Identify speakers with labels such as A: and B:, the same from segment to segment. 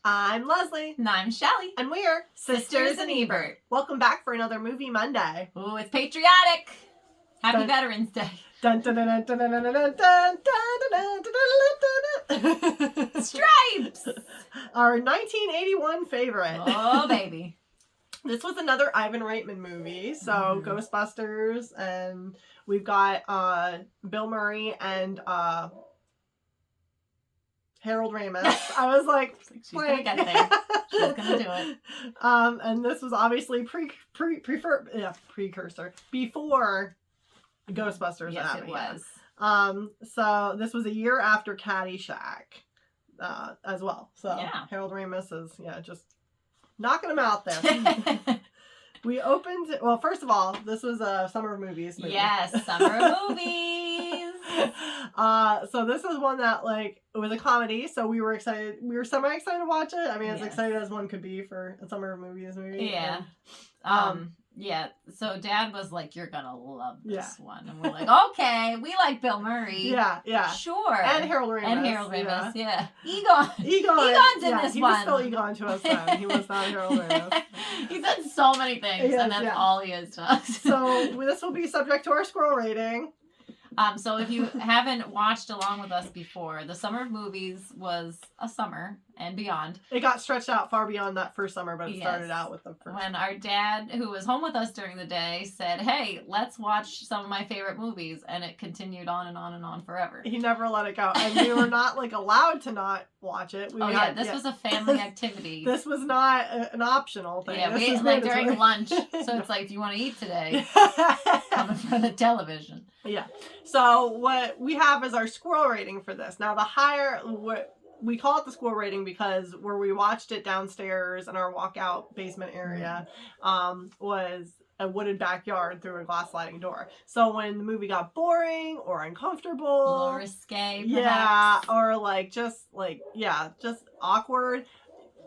A: I'm Leslie.
B: And I'm Shelly.
A: And we're
B: Sisters in Ebert.
A: Welcome back for another Movie Monday.
B: Ooh, it's patriotic. Happy Veterans Day.
A: Dun, dun, dun, dun, dun, dun, dun, dun, dun, dun, dun, dun.
B: Stripes!
A: Our 1981 favorite.
B: Oh, baby.
A: This was another Ivan Reitman movie. So, Ghostbusters, and we've got Bill Murray and Harold Ramis. I was like,
B: she's gonna get there. She's gonna do it.
A: And this was obviously precursor before Ghostbusters.
B: Yes, it was.
A: So this was a year after Caddyshack, as well. So
B: yeah.
A: Harold Ramis is just knocking him out there. We opened. Well, first of all, this was a summer movies movie.
B: Yes, summer movies.
A: So this is one that it was a comedy, so we were excited. We were semi-excited to watch it. I mean, as excited as one could be for a summer movies movie.
B: Yeah. Yeah. So Dad was like, "You're gonna love this one," and we're like, "Okay, we like Bill Murray."
A: Yeah.
B: Sure.
A: And Harold Ramis.
B: Yeah. Egon's in this
A: he
B: one.
A: was still Egon to us then. He was not Harold Ramis.
B: He said so many things, and that's all he is to us.
A: So this will be subject to our squirrel rating.
B: So if you haven't watched along with us before, the summer of movies was a summer and beyond.
A: It got stretched out far beyond that first summer, but it started out with the first.
B: When our dad, who was home with us during the day, said, "Hey, let's watch some of my favorite movies," and it continued on and on and on forever.
A: He never let it go, and we were not allowed to not watch it.
B: This was a family activity.
A: This was not an optional thing.
B: Yeah, we ate during lunch, so it's like, if you want to eat today, come in front of the television.
A: Yeah. So what we have is our squirrel rating for this. Now, the higher, we call it the squirrel rating because where we watched it downstairs in our walkout basement area was a wooded backyard through a glass sliding door. So when the movie got boring or uncomfortable,
B: a little risque, perhaps.
A: just awkward,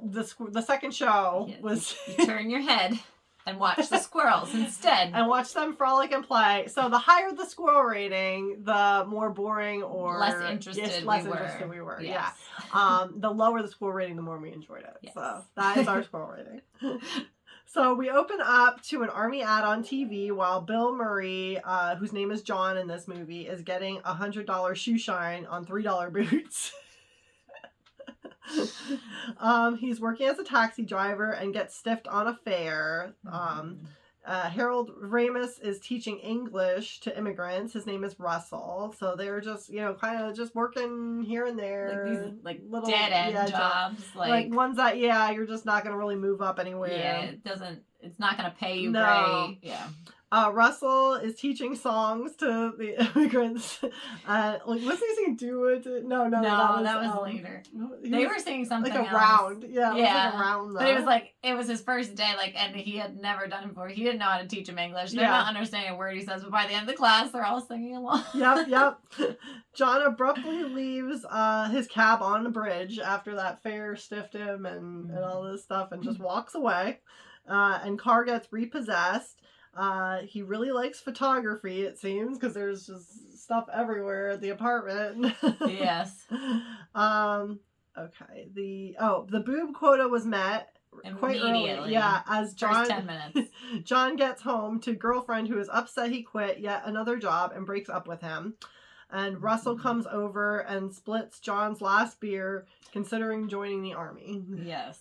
A: the second show was
B: you turn your head and watch the squirrels instead.
A: And watch them frolic and play. So the higher the squirrel rating, the more boring or
B: less interested we were.
A: Yes. Yeah. The lower the squirrel rating, the more we enjoyed it. Yes. So that is our squirrel rating. So we open up to an Army ad on TV while Bill Murray, whose name is John in this movie, is getting $100 shoe shine on $3 boots. He's working as a taxi driver and gets stiffed on a fare. Harold Ramis is teaching English to immigrants. His name is Russell. So they're just, kind of just working here and there.
B: Like these little dead-end jobs.
A: Like ones that, you're just not going to really move up anywhere.
B: Yeah, it's not going to pay you great. Yeah.
A: Russell is teaching songs to the immigrants. Was he singing "Do It"? No, that was
B: later. They were singing something
A: like a
B: else.
A: round. Yeah,
B: it
A: was like a round. Though.
B: But it was his first day, and he had never done it before. He didn't know how to teach him English. They're not understanding a word he says, but by the end of the class, they're all singing along.
A: Yep. John abruptly leaves his cab on the bridge after that fare stiffed him and all this stuff, and just walks away. And car gets repossessed. He really likes photography, it seems, because there's just stuff everywhere at the apartment.
B: Yes.
A: Okay. The boob quota was met quite early. Yeah, as John,
B: first 10 minutes.
A: John gets home to girlfriend who is upset he quit yet another job and breaks up with him. And Russell comes over and splits John's last beer, considering joining the army.
B: Yes.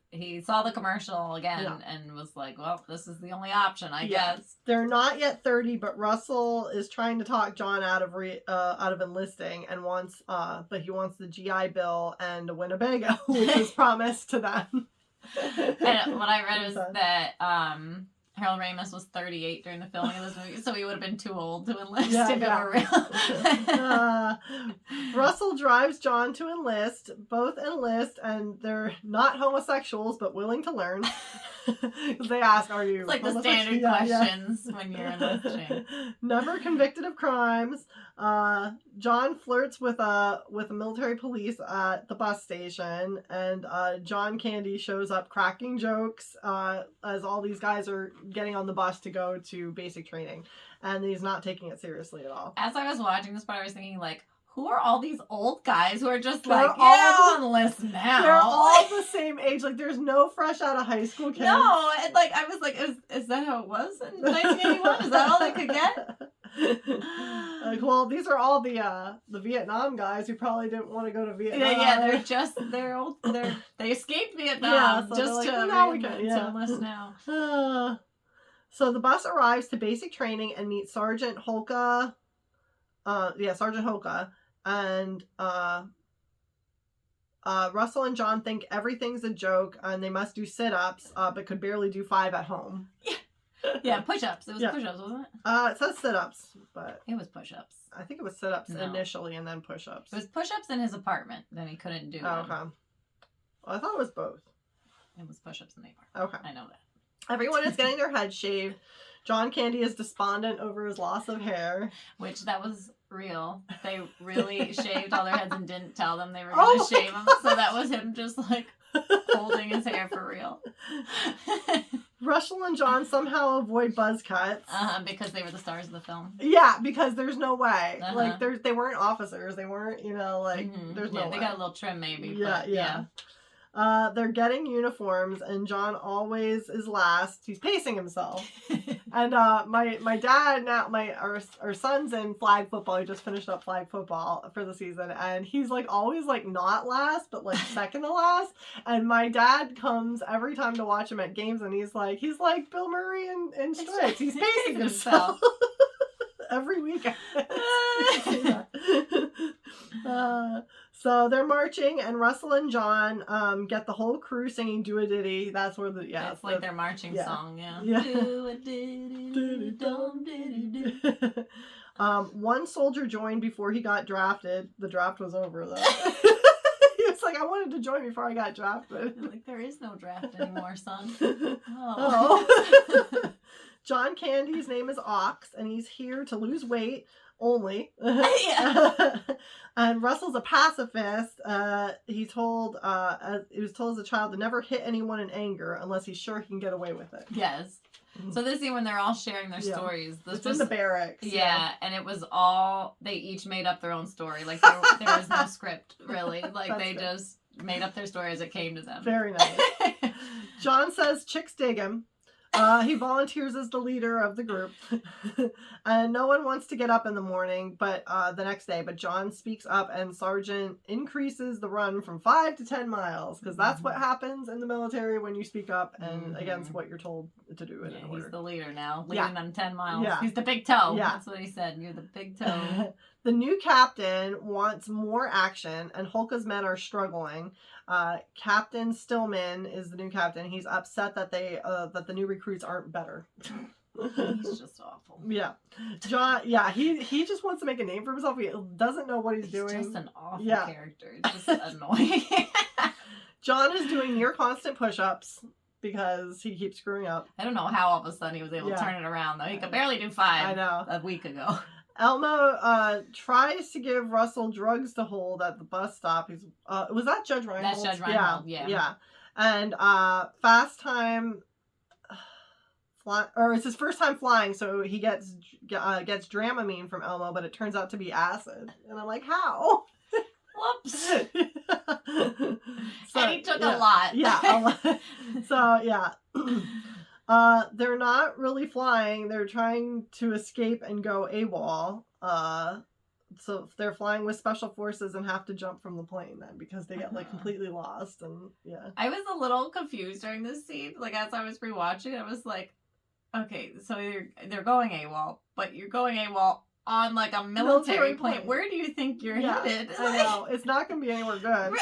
B: He saw the commercial again and was like, well, this is the only option, I guess.
A: They're not yet 30, but Russell is trying to talk John out of enlisting and wants he wants the GI Bill and a Winnebago, which is promised to them.
B: And what I read was that Harold Ramis was 38 during the filming of this movie, so he would have been too old to enlist if it were real.
A: Russell drives John to enlist. Both enlist, and they're not homosexuals, but willing to learn. They ask, "Are you?"
B: It's like the standard questions when you're enlisting.
A: Never convicted of crimes. John flirts with military police at the bus station, and John Candy shows up cracking jokes as all these guys are getting on the bus to go to basic training, and he's not taking it seriously at all.
B: As I was watching this part, I was thinking, who are all these old guys who are just
A: They're
B: like,
A: all
B: yeah, I'm on list now?
A: They're all the same age. Like, there's no fresh out of high school kids.
B: No, and like I was like, is that how it was in 1981? Is that all they could get?
A: Like, well, these are all the Vietnam guys who probably didn't want to go to Vietnam.
B: Yeah, they're old. They escaped Vietnam
A: so
B: just
A: like,
B: to
A: now we can,
B: to enlist now.
A: So the bus arrives to basic training and meets Sergeant Holka. Sergeant Holka, and Russell and John think everything's a joke and they must do sit-ups, but could barely do 5 at home.
B: Yeah, push-ups. It was push-ups, wasn't it?
A: It says sit-ups, but
B: it was push-ups.
A: I think it was sit-ups initially and then push-ups.
B: It was push-ups in his apartment. Then he couldn't do them.
A: Okay. Well, I thought it was both.
B: It was push-ups in the apartment.
A: Okay.
B: I know that.
A: Everyone is getting their heads shaved. John Candy is despondent over his loss of hair.
B: Which, that was real. They really shaved all their heads and didn't tell them they were going to shave them. So that was him just like holding his hair for real.
A: Russell and John somehow avoid buzz cuts.
B: Because they were the stars of the film.
A: Yeah, because there's no way. Like, they weren't officers. They weren't, there's no way.
B: They got a little trim maybe.
A: Yeah. They're getting uniforms, and John always is last. He's pacing himself. And my dad now, our son's in flag football. He just finished up flag football for the season, and he's like always like not last, but like second to last. And my dad comes every time to watch him at games, and he's like Bill Murray in Stripes. He's pacing himself. Every weekend. So they're marching, and Russell and John get the whole crew singing "Do a Diddy." That's where
B: it's like their marching song. Yeah.
A: Do a diddy, dum diddy do. One soldier joined before he got drafted. The draft was over though. He was like, "I wanted to join before I got drafted."
B: Like, there is no draft anymore, son.
A: Oh. John Candy's name is Ox, and he's here to lose weight only. And Russell's a pacifist. He was told as a child to never hit anyone in anger unless he's sure he can get away with it.
B: Yes. So this scene when they're all sharing their stories.
A: It's in the barracks.
B: Yeah, and it was all, they each made up their own story. Like, there was no script, really. Like, they just made up their story as it came to them.
A: Very nice. John says chicks dig him. He volunteers as the leader of the group. And no one wants to get up in the morning, but the next day. But John speaks up, and Sergeant increases the run from 5 to 10 miles, because that's what happens in the military when you speak up and against what you're told to do in an order.
B: He's the leader now, leading them 10 miles.
A: Yeah.
B: He's the big toe.
A: Yeah.
B: That's what he said. You're the big toe.
A: The new captain wants more action, and Holka's men are struggling. Captain Stillman is the new captain. He's upset that that the new recruits aren't better.
B: He's just awful.
A: Yeah. John, he just wants to make a name for himself. He doesn't know what he's doing.
B: He's just an awful character. It's just annoying.
A: John is doing near constant push-ups because he keeps screwing up.
B: I don't know how all of a sudden he was able to turn it around, though. He could barely do 5
A: I know.
B: a week ago.
A: Elmo tries to give Russell drugs to hold at the bus stop. Was that Judge Reinhold?
B: That's Judge Reinhold, yeah.
A: And Fast Time, it's his first time flying, so he gets Dramamine from Elmo, but it turns out to be acid. And I'm like, how?
B: Whoops.
A: So,
B: and he took a lot.
A: Yeah, a lot. So, yeah. They're not really flying. They're trying to escape and go AWOL. So they're flying with special forces and have to jump from the plane then because they get like completely lost and yeah.
B: I was a little confused during this scene. Like as I was rewatching, I was like, okay, so they're going AWOL, but you're going AWOL on like a military plane. Where do you think you're headed?
A: I know. It's not going to be anywhere good.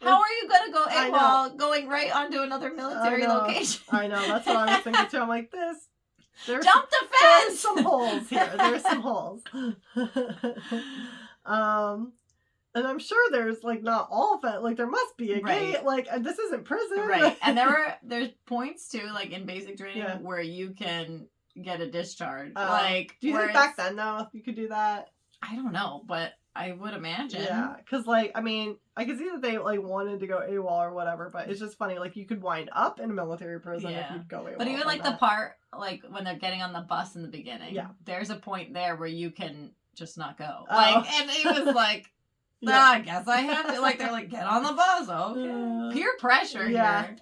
B: How are you going to go AWOL going right onto another military location?
A: I know. That's what I was thinking too. I'm like,
B: jump the fence!
A: There's some holes here. There's some holes. And I'm sure there's like not all of it. Like there must be a gate. Like this isn't prison.
B: Right. And there's points too, like in basic training where you can get a discharge. Like
A: do you think back then though you could do that?
B: I don't know, but I would imagine.
A: Yeah, because like I mean, I could see that they like wanted to go AWOL or whatever, but it's just funny. Like you could wind up in a military prison if you'd go AWOL.
B: But even like the part like when they're getting on the bus in the beginning, there's a point there where you can just not go.
A: Oh.
B: Like, and he was like, I guess I have to. Like, they're like, get on the bus. Okay. Peer pressure here.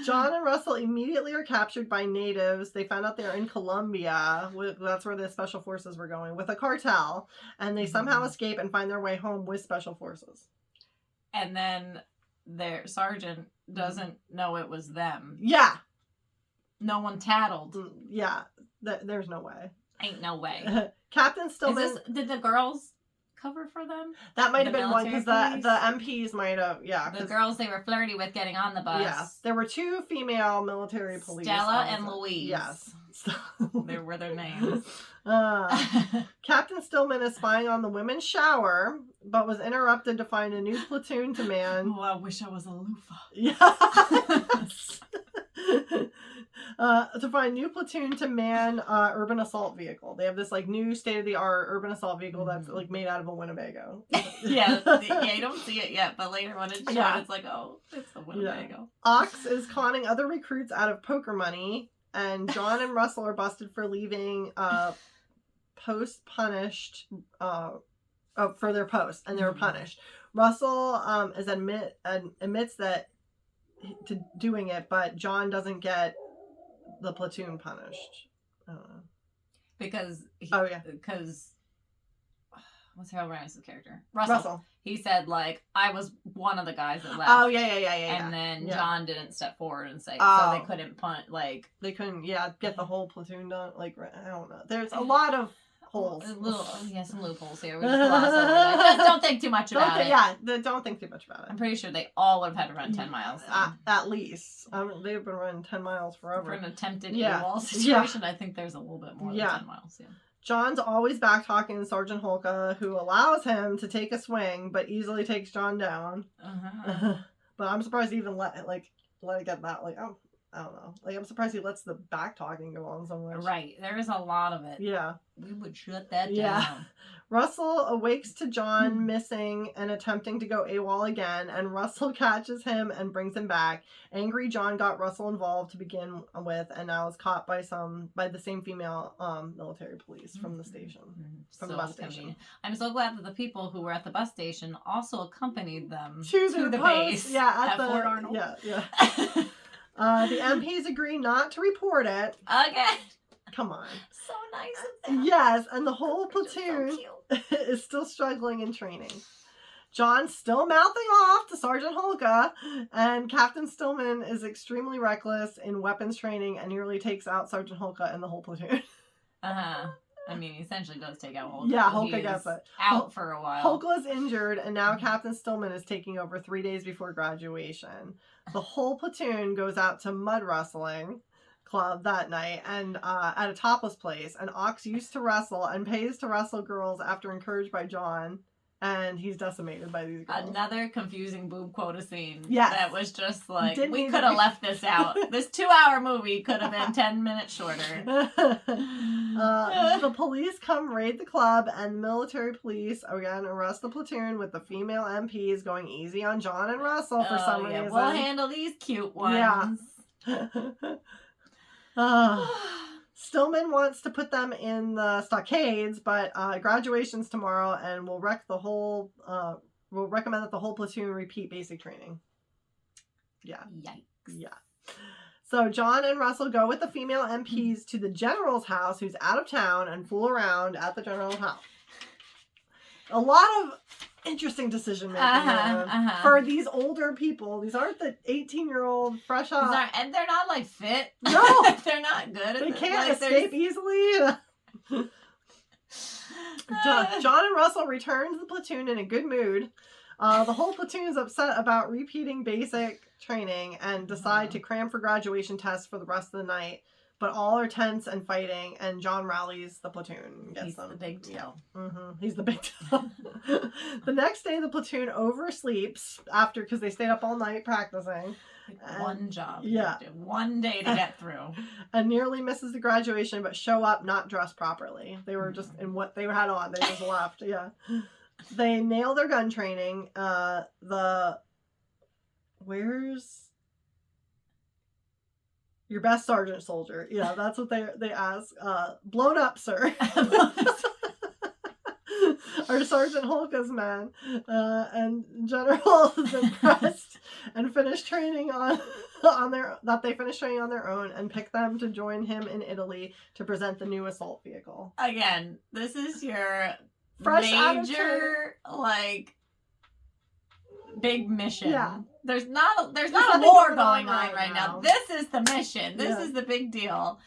A: John and Russell immediately are captured by natives. They found out they're in Colombia. That's where the special forces were going, with a cartel. And they somehow escape and find their way home with special forces.
B: And then their sergeant doesn't know it was them.
A: Yeah.
B: No one tattled.
A: Yeah. There's no way.
B: Ain't no way.
A: Captain Stillman...
B: Did the girls cover for them?
A: That might have been one, because the MPs might have,
B: The girls they were flirty with getting on the bus.
A: Yeah. There were 2 female military police.
B: Stella and Louise.
A: Yes.
B: There were their names.
A: Captain Stillman is spying on the women's shower, but was interrupted to find a new platoon to man.
B: Oh, I wish I was a loofah.
A: Yes. To find new platoon to man urban assault vehicle. They have this like new state-of-the-art urban assault vehicle that's like made out of a Winnebago.
B: Yeah, you don't see it yet, but later when it's shown, it's like, oh, it's a Winnebago.
A: Yeah. Ox is conning other recruits out of poker money, and John and Russell are busted for leaving post-punished for their post, and they were punished. Russell admits that to doing it, but John doesn't get the platoon punished.
B: Because what's Harold Ramis' character? Russell. He said, like, I was one of the guys that left.
A: Oh, yeah.
B: And then John didn't step forward and say, so they couldn't punt, like...
A: They couldn't, get the whole platoon done. Like, I don't know. There's a lot of holes.
B: Some loopholes here. We just gloss over that. Just don't think too much about it.
A: Don't think too much about it.
B: I'm pretty sure they all would have had to run 10 miles.
A: At least. They've been running 10 miles forever.
B: For an attempted AWOL situation, I think I think there's a little bit more than 10 miles,
A: John's always back-talking Sergeant Holka, who allows him to take a swing, but easily takes John down. But I'm surprised he even let it get that, like, oh, I don't know. Like, I'm surprised he lets the back-talking go on so much.
B: Right. There is a lot of it.
A: Yeah.
B: We would shut that down.
A: Russell awakes to John missing and attempting to go AWOL again, and Russell catches him and brings him back. Angry John got Russell involved to begin with, and now is caught by the same female military police from the station, from the bus station.
B: I'm so glad that the people who were at the bus station also accompanied them
A: to the base.
B: At Fort Arnold.
A: Yeah. The MPs agree not to report it.
B: Okay.
A: Come on.
B: So nice of them.
A: Yes, and the whole platoon is still struggling in training. John's still mouthing off to Sergeant Holka, and Captain Stillman is extremely reckless in weapons training and nearly takes out Sergeant Holka and the whole platoon.
B: I mean, he essentially does take out Holka.
A: Yeah, Holka gets it.
B: Out for a while.
A: Holka is injured, and now Captain Stillman is taking over 3 days before graduation. The whole platoon goes out to mud wrestling club that night and at a topless place, and Ox used to wrestle and pays to wrestle girls after encouraged by John, and he's decimated by these girls.
B: Another confusing boob quota scene.
A: Yes.
B: That was just like, we could have left this out. This 2-hour movie could have been 10 minutes shorter.
A: The police come raid the club, and military police again arrest the platoon, with the female MPs going easy on John and Russell for some reason.
B: We'll handle these cute ones.
A: Stillman wants to put them in the stockades, but graduation's tomorrow, and will recommend that the whole platoon repeat basic training. Yeah.
B: Yikes. Yeah.
A: So John and Russell go with the female MPs to the general's house, who's out of town, and fool around at the general's house. A lot of interesting decision making for these older people. These aren't the 18-year-old fresh out.
B: And they're not like fit.
A: No,
B: they're not good.
A: They can't escape easily. John and Russell return to the platoon in a good mood. The whole platoon is upset about repeating basic training and decide to cram for graduation tests for the rest of the night. But all are tense and fighting, and John rallies the platoon.
B: He's the big tail.
A: He's the big tail. The next day, the platoon oversleeps because they stayed up all night practicing.
B: One job.
A: Yeah.
B: One day to get through.
A: And nearly misses the graduation, but show up not dressed properly. They were just in what they had on. They just left. Yeah. They nail their gun training. Where's your best sergeant soldier? Yeah, that's what they ask. Blown up, sir. Sergeant Holka's men, and General is impressed and finished training they finished training on their own and pick them to join him in Italy to present the new assault vehicle.
B: Again, this is your
A: Fresh
B: major big mission.
A: Yeah.
B: There's not a war going on right now. This is the mission. This is the big deal.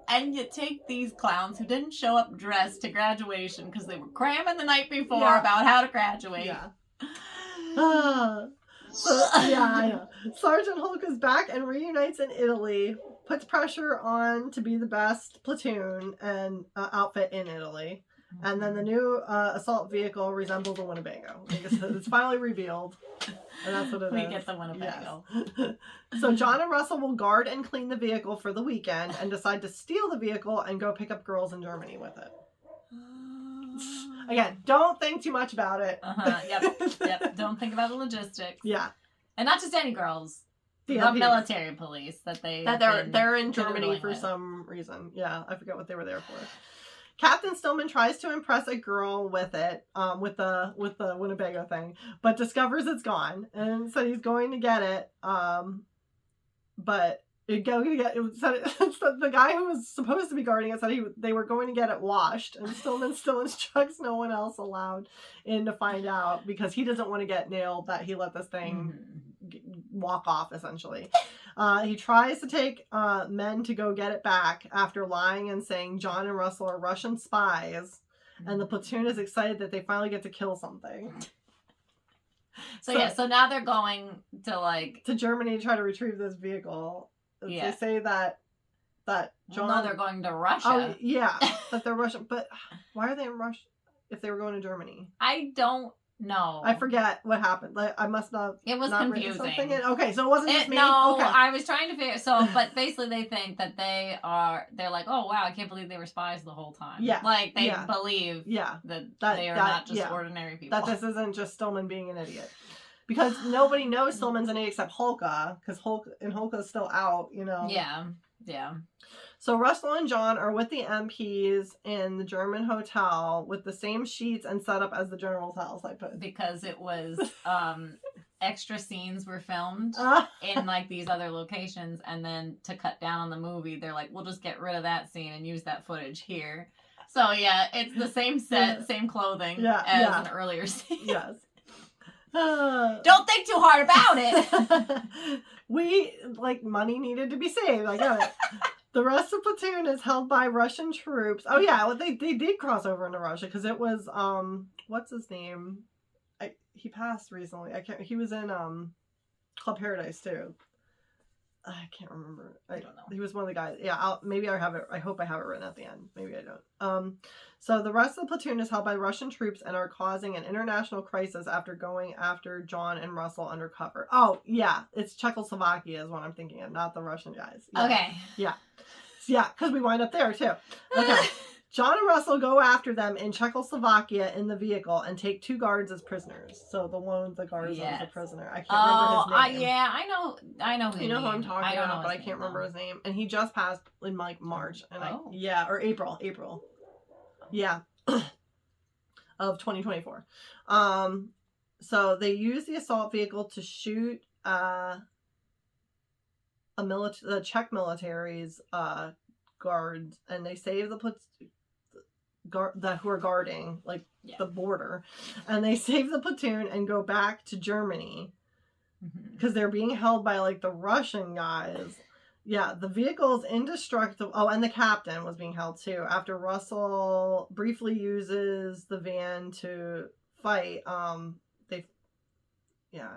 B: And you take these clowns who didn't show up dressed to graduation because they were cramming the night before about how to graduate.
A: Yeah. I know. Sergeant Hulk is back and reunites in Italy, puts pressure on to be the best platoon and outfit in Italy. And then the new assault vehicle resembles a Winnebago. It's finally revealed. And that's what it is.
B: We get the Winnebago.
A: Yes. So John and Russell will guard and clean the vehicle for the weekend and decide to steal the vehicle and go pick up girls in Germany with it. Again, don't think too much about it.
B: Yep. Don't think about the logistics.
A: Yeah.
B: And not just any girls. The military police
A: they're in Germany for some reason. Yeah, I forget what they were there for. Captain Stillman tries to impress a girl with it, with the Winnebago thing, but discovers it's gone, and so he's going to get it. But the guy who was supposed to be guarding it said they were going to get it washed, and Stillman still instructs no one else allowed in to find out because he doesn't want to get nailed that he let this thing walk off, essentially. He tries to take men to go get it back after lying and saying John and Russell are Russian spies, and the platoon is excited that they finally get to kill something.
B: So now they're going to
A: Germany to try to retrieve this vehicle. Yeah. They say that John...
B: No, they're going to Russia.
A: Oh, yeah, that they're Russian. But why are they in Russia if they were going to Germany?
B: I don't know.
A: I forget what happened. I must not...
B: It was confusing.
A: Okay, so it wasn't just me?
B: No,
A: okay.
B: I was trying to figure... but basically they think that they're like, oh, wow, I can't believe they were spies the whole time. Yeah. They believe that they are not just ordinary people.
A: That this isn't just Stillman being an idiot. Because nobody knows Stillman's an idiot except Holka, because Holka's still out,
B: Yeah.
A: So Russell and John are with the MPs in the German hotel with the same sheets and setup as the general's house, I put.
B: Because it was extra scenes were filmed in these other locations, and then to cut down on the movie, they're like, we'll just get rid of that scene and use that footage here. So yeah, it's the same set, same clothing as an earlier scene.
A: Yes.
B: Don't think too hard about it.
A: Money needed to be saved. I got it. The rest of the platoon is held by Russian troops. Oh yeah, well, they did cross over into Russia because it was what's his name? He passed recently. He was in Club Paradise too. I can't remember.
B: I don't know.
A: He was one of the guys. Yeah, maybe I have it. I hope I have it written at the end. Maybe I don't. So the rest of the platoon is held by Russian troops and are causing an international crisis after going after John and Russell undercover. Oh, yeah. It's Czechoslovakia is what I'm thinking of, not the Russian guys. Yeah.
B: Okay.
A: Yeah. Yeah, because we wind up there, too. Okay. John and Russell go after them in Czechoslovakia in the vehicle and take 2 guards as prisoners. So the one with the guards is a prisoner. I can't remember his name.
B: Yeah, I know who
A: you know who I'm talking about, but I can't remember his name. And he just passed in March. And or April. Yeah. Of 2024. So they use the assault vehicle to shoot the Czech military's guards, and they save the who are guarding the border, and they save the platoon and go back to Germany because they're being held by the Russian guys. Yeah, the vehicle is indestructible. Oh, and the captain was being held too after Russell briefly uses the van to fight. I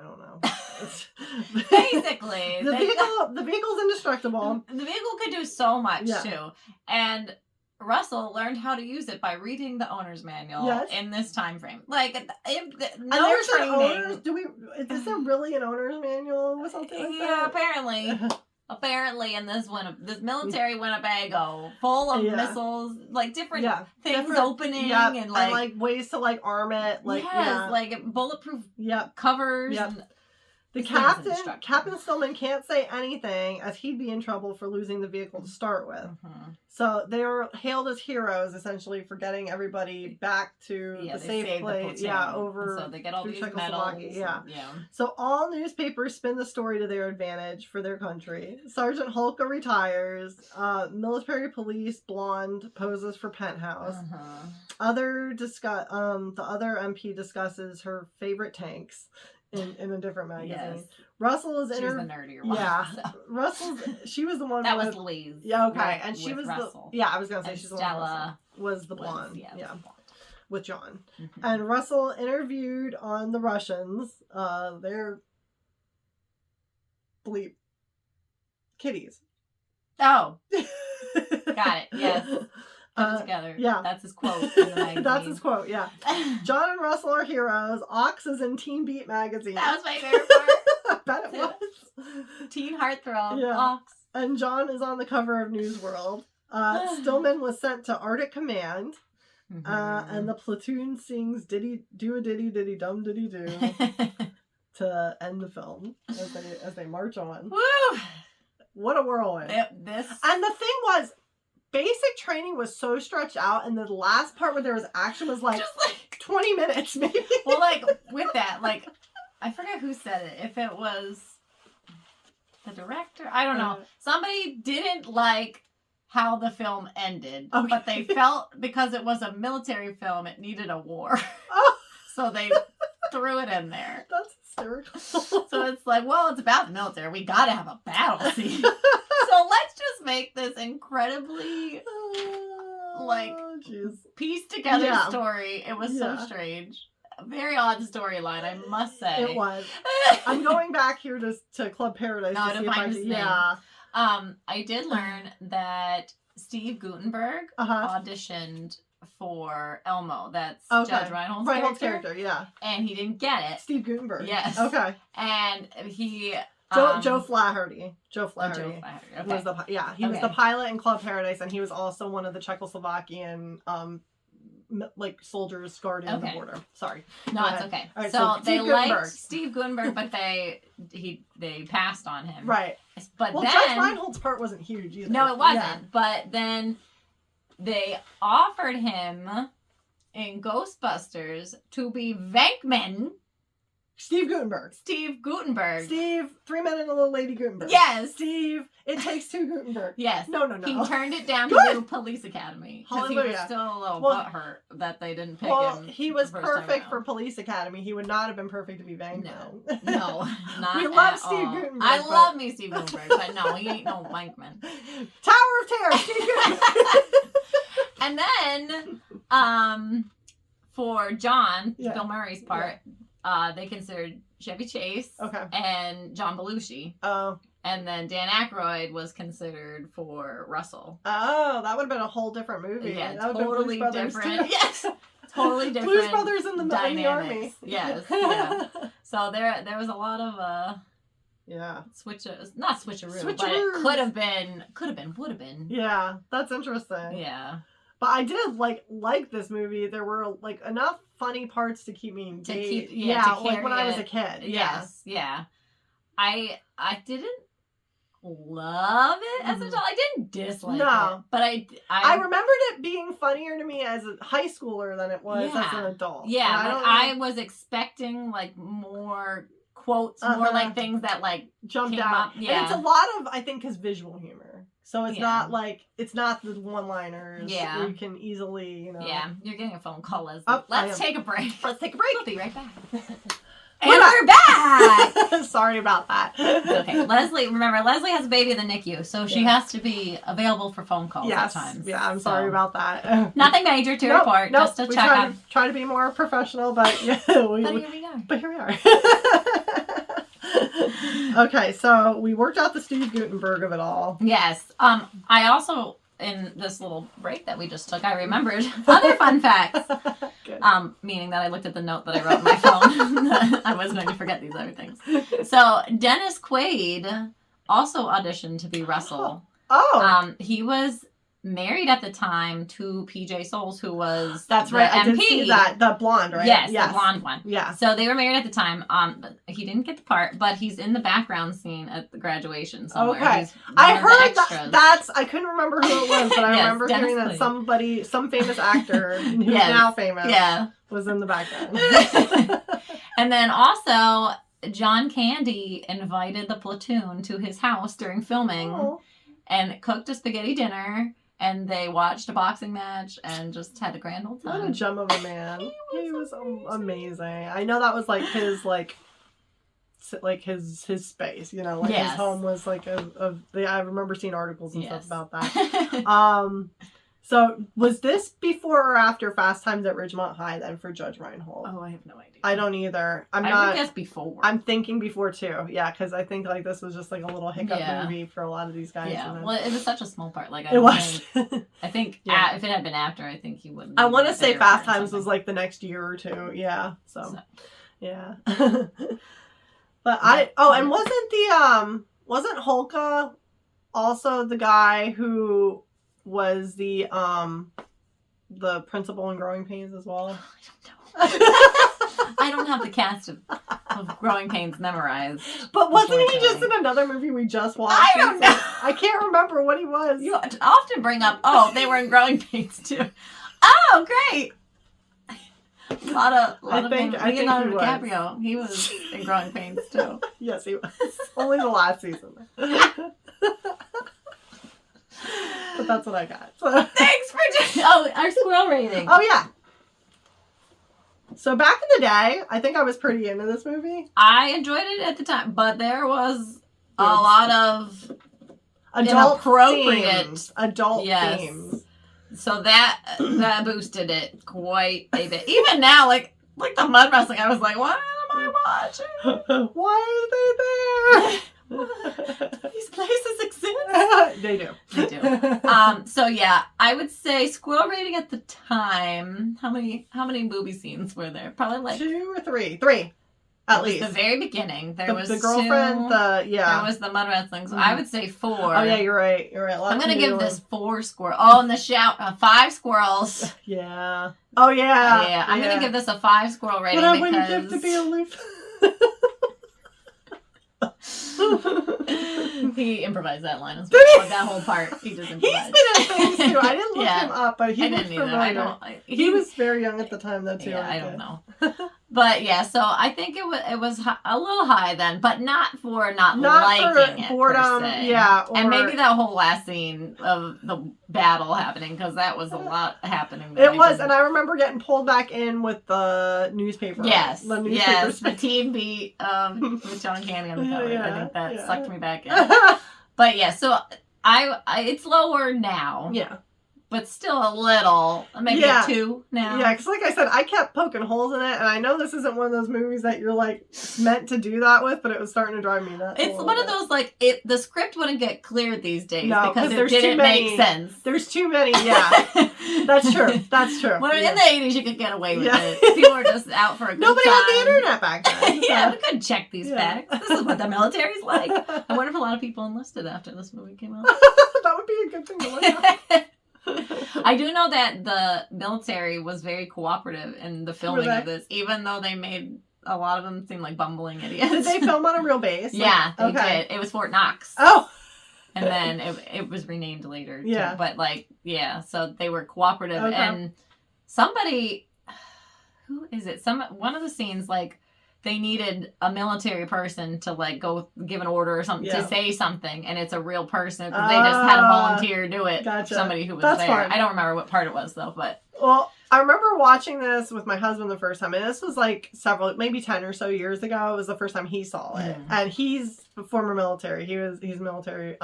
A: don't know.
B: Basically,
A: the vehicle's indestructible.
B: The vehicle could do so much too, and Russell learned how to use it by reading the owner's manual in this time frame. No training.
A: Is there really an owner's manual with something like that?
B: Yeah, apparently. Apparently, in this military Winnebago, full of missiles, different things opening, and
A: ways to arm it, bulletproof
B: covers.
A: Yep.
B: And
A: The
B: His name is
A: captain,
B: instructor.
A: Captain Stillman, can't say anything as he'd be in trouble for losing the vehicle to start with.
B: Mm-hmm.
A: So they were hailed as heroes, essentially, for getting everybody back to the safe place. Yeah, over.
B: So they get all
A: through
B: these
A: Czechoslovakia,
B: medals.
A: yeah.
B: Yeah.
A: So all newspapers spin the story to their advantage for their country. Sergeant Holka retires. Military police blonde poses for penthouse.
B: Uh-huh.
A: The other MP discusses her favorite tanks in a different magazine.
B: Yes.
A: Russell is
B: She was the nerdier one.
A: Yeah.
B: So.
A: She was the one
B: that was Louise.
A: Yeah, okay. And she was
B: Russell.
A: I was gonna say
B: and
A: she's the
B: Stella
A: one was the blonde.
B: Yeah.
A: With John.
B: Mm-hmm.
A: And Russell interviewed on the Russians. They're bleep kitties.
B: Oh. Got it. Yes. Put it together.
A: Yeah.
B: That's his quote in the magazine.
A: That's his quote, yeah. John and Russell are heroes. Ox is in Teen Beat magazine.
B: That was my favorite part.
A: I bet it was.
B: Teen heartthrob.
A: Yeah.
B: Ox.
A: And John is on the cover of Newsworld. Stillman was sent to Arctic Command.
B: Mm-hmm.
A: And the platoon sings "Diddy Do a Diddy Diddy Dum Diddy Do" to end the film as they march on.
B: Woo!
A: What a whirlwind!
B: And the
A: thing was, basic training was so stretched out, and the last part where there was action was like 20 minutes, maybe.
B: Well, like with that, like I forget who said it. If it was the director, I don't know. Somebody didn't like how the film ended, but they felt because it was a military film, it needed a war.
A: Oh.
B: So they threw it in there.
A: That's hysterical.
B: So it's like, well, it's about the military. We got to have a battle scene. So let's just make this incredibly, pieced together story. It was so strange. A very odd storyline, I must say.
A: It was. I'm going back here to Club Paradise to see if I can. Yeah.
B: I did learn that Steve Guttenberg auditioned for Elmo. That's Judge Reinhold's character.
A: Yeah.
B: And he didn't get it.
A: Steve Guttenberg.
B: Yes.
A: Okay.
B: And he...
A: Joe Flaherty. Joe Flaherty.
B: Okay.
A: Was was the pilot in Club Paradise, and he was also one of the Czechoslovakian soldiers guarding the border. Sorry.
B: No, it's okay.
A: Right,
B: so they liked Steve Guttenberg, but they passed on him.
A: Right.
B: But then
A: Judge Reinhold's part wasn't huge either.
B: No, it wasn't. Yeah. But then they offered him in Ghostbusters to be Venkman.
A: Steve Guttenberg.
B: Steve,
A: 3 Men and a Little Lady Guttenberg.
B: Yes.
A: Steve, It Takes Two Guttenberg.
B: Yes.
A: No.
B: He turned it down to do Police Academy. Because he was still a little butthurt that they didn't pick him.
A: Well, he was perfect for Police Academy. He would not have been perfect to be Venkman.
B: No, not
A: We love
B: at
A: Steve
B: all.
A: Guttenberg.
B: I love me Steve Guttenberg, but no, he ain't no Venkman.
A: Tower of Terror, Steve Guttenberg.
B: And then, for John, Bill Murray's part, they considered Chevy Chase and John Belushi.
A: Oh.
B: And then Dan Aykroyd was considered for Russell.
A: Oh, that would have been a whole different movie.
B: Yeah,
A: that
B: totally different. Yes, totally different.
A: Blues Brothers in the Army.
B: Yes, yeah. So there was a lot of not switcheroo, but it could have been, would have been.
A: Yeah, that's interesting.
B: Yeah.
A: But I did like this movie. There were enough funny parts to keep me engaged. When I was a kid.
B: Yes, yeah. I didn't love it as a child. I didn't dislike it, but I
A: remembered it being funnier to me as a high schooler than it was as an adult.
B: Yeah, I was expecting more quotes, more things that
A: jumped out.
B: Yeah,
A: and it's a lot of, I think, because visual humor. So it's not it's not the one-liners.
B: Yeah,
A: where you can easily,
B: Yeah, you're getting a phone call, Leslie.
A: Let's
B: take a break.
A: Let's take a break.
B: We'll be right back. And we're back!
A: Sorry about that.
B: Okay, Leslie has a baby in the NICU, so she has to be available for phone calls at times.
A: Yeah, I'm sorry about that.
B: Nothing major to report, just a check-up.
A: Try to be more professional, but here we are. Okay, so we worked out the Steve Guttenberg of it all.
B: Yes. I also, in this little break that we just took, I remembered other fun facts.
A: Good.
B: Meaning that I looked at the note that I wrote on my phone. I was going to forget these other things. So Dennis Quaid also auditioned to be Russell.
A: Oh.
B: He was married at the time to PJ Souls, who was
A: That's right. I did see that. The blonde, right?
B: Yes, the blonde one.
A: Yeah.
B: So they were married at the time. But he didn't get the part, but he's in the background scene at the graduation somewhere.
A: Okay. I heard that's. I couldn't remember who it was, but I remember hearing that some famous actor who's now famous, was in the background.
B: And then also, John Candy invited the platoon to his house during filming and cooked a spaghetti dinner. And they watched a boxing match and just had a grand old time.
A: What a gem of a man! He was amazing. I know that was his his space. You know, his home was I remember seeing articles and stuff about that. So was this before or after Fast Times at Ridgemont High then for Judge Reinhold?
B: Oh, I have no idea.
A: I don't either. I
B: would guess before.
A: I'm thinking before too. Yeah, because I think this was just a little hiccup movie for a lot of these guys.
B: Yeah, well, it was such a small part. I think if it had been after, I think he wouldn't.
A: I want to say Fast Times was the next year or two. Yeah. So. Yeah. But and wasn't Holka also the guy who was the principal in Growing Pains as well?
B: I don't know. I don't have the cast of Growing Pains memorized.
A: But wasn't he just in another movie we just watched?
B: I don't know.
A: I can't remember what he was.
B: You often bring up, they were in Growing Pains too. Oh, great. A lot of Leonardo DiCaprio. He was in Growing Pains too.
A: Yes, he was. Only the last season. But that's what I got.
B: Thanks for our squirrel rating.
A: Oh yeah. So back in the day, I think I was pretty into this movie.
B: I enjoyed it at the time, but there was a lot of
A: inappropriate adult themes.
B: So that boosted it quite a bit. Even now, like the mud wrestling, I was like, what am I watching?
A: Why are they there?
B: These places exist.
A: They do.
B: So yeah, I would say squirrel rating at the time. How many movie scenes were there? Probably
A: 2 or 3. 3. At least.
B: The very beginning. There was
A: the girlfriend,
B: there was the mud wrestling. So I would say 4.
A: Oh yeah, you're right.
B: I'm gonna give this 4 squirrels. Oh, and the shout 5 squirrels.
A: Yeah. Oh yeah.
B: Yeah. I'm gonna give this a 5 squirrel rating.
A: But I wouldn't give to be aloof.
B: He improvised that line as well. That whole part, he just improvised.
A: He's been in things too. I didn't look him up, but he was familiar. He was very young at the time, though, too.
B: Yeah, I don't know. But yeah, so I think it was a little high then, but not for not liking it.
A: Boredom,
B: per se.
A: yeah.
B: And maybe that whole last scene of the battle happening, because that was a lot happening. It
A: was, and I remember getting pulled back in with the newspaper.
B: Yes, the team beat with John Candy on the cover. I think that sucked me back in. But yeah, so it's lower now. Yeah. But still a little, maybe a 2 now.
A: Yeah, because like I said, I kept poking holes in it, and I know this isn't one of those movies that you're meant to do that with, but it was starting to drive me nuts.
B: It's one of those the script wouldn't get cleared these days because it
A: didn't
B: make sense.
A: There's too many, yeah. That's true.
B: Well, in the 80s, you could get away with it. People were just out for a good time.
A: Nobody had the internet back then.
B: Yeah, we couldn't check these facts. This is what the military's like. I wonder if a lot of people enlisted after this movie came out.
A: That would be a good thing to look at.
B: I do know that the military was very cooperative in the filming of this, even though they made a lot of them seem like bumbling idiots.
A: Did they film on a real base?
B: Yeah, they did. It was Fort Knox.
A: Oh!
B: And then it was renamed later. Yeah. Too. But so they were cooperative. Okay. And somebody, who is it? One of the scenes, they needed a military person to go give an order or something to say something, and it's a real person. They just had a volunteer do it.
A: Gotcha.
B: Somebody who was there. Fine. I don't remember what part it was though, but
A: I remember watching this with my husband the first time, and this was maybe 10 or so years ago. It was the first time he saw it, and he's former military. He's military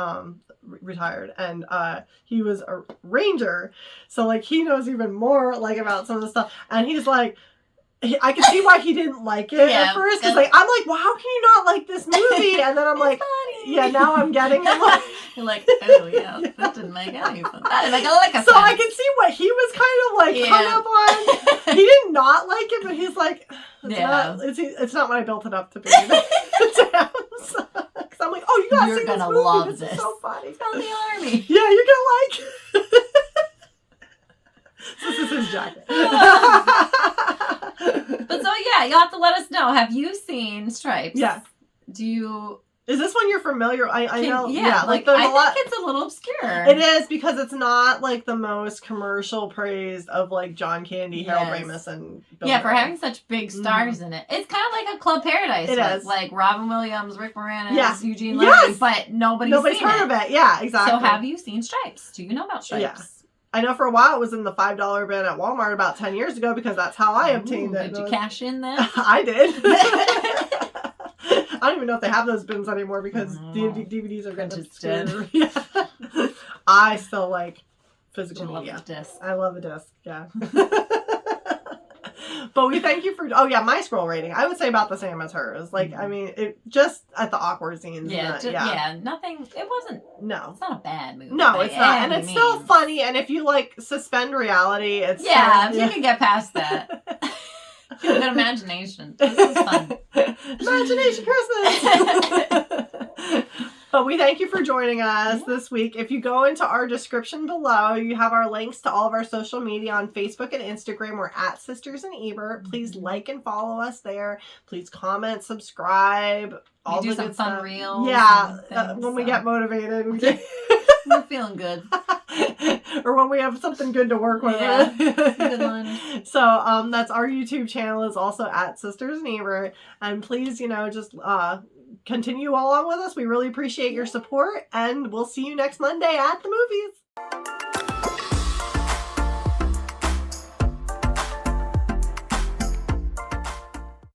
A: retired, and he was a ranger, so he knows even more about some of the stuff, and he's like. I can see why he didn't like it at first, because I'm like, well, how can you not like this movie? And then I'm like, funny. Yeah, now I'm getting it.
B: You're like, oh yeah, that didn't make any sense. That didn't make a
A: So I can see what he was kind of hung up on. He did not like it, but he's like, it's not what I built it up to be. Because I'm like, oh, you gotta
B: You're
A: see this
B: gonna
A: movie.
B: love
A: This is
B: this.
A: so funny.
B: It's called The Army.
A: Yeah, you're gonna like it. This is his jacket.
B: But so yeah, you'll have to let us know. Have you seen Stripes?
A: Yeah.
B: Do you?
A: Is this one you're familiar? I know.
B: Yeah,
A: like
B: I
A: there's a lot.
B: think it's a little obscure.
A: It is because it's not like the most commercial praised of like John Candy, Harold
B: Yes.
A: Ramis, and Bill
B: Yeah, for
A: Murray.
B: having such big stars in it. It's kind of like a Club Paradise.
A: It
B: with,
A: is.
B: like Robin Williams, Rick Moranis,
A: Yeah.
B: Eugene
A: Yes.
B: Levy, but nobody's seen
A: heard
B: it.
A: of it. Yeah, exactly.
B: So have you seen Stripes? Do you know about Stripes?
A: Yeah. I know for a while it was in the $5 bin at Walmart about 10 years ago because that's how I obtained it.
B: Did you cash in then?
A: I did. I don't even know if they have those bins anymore because DVDs are getting
B: Just dead.
A: obscure. Yeah. I still like physical
B: I love
A: media.
B: the disc.
A: I love a disc, yeah. But we thank you for, oh yeah, my scroll rating. I would say about the same as hers. Like, I mean, it just at the awkward scenes.
B: Yeah, nothing, it wasn't,
A: No.
B: it's not a bad movie.
A: No,
B: by
A: it's not. And
B: any
A: it's still
B: means.
A: funny. And if you like suspend reality, it's
B: Yeah,
A: still,
B: if you can get past that. You have a good imagination. This is fun.
A: Imagination Christmas. But we thank you for joining us this week. If you go into our description below, you have our links to all of our social media on Facebook and Instagram. We're at Sisters and Ebert. Please like and follow us there. Please comment, subscribe.
B: We do some fun reels.
A: Yeah,
B: and things,
A: when we get motivated.
B: we're feeling good.
A: Or when we have something good to work with.
B: Yeah, good liners.
A: So that's our YouTube channel is also at Sisters and Ebert. And please, just continue along with us. We really appreciate your support. And we'll see you next Monday at the movies.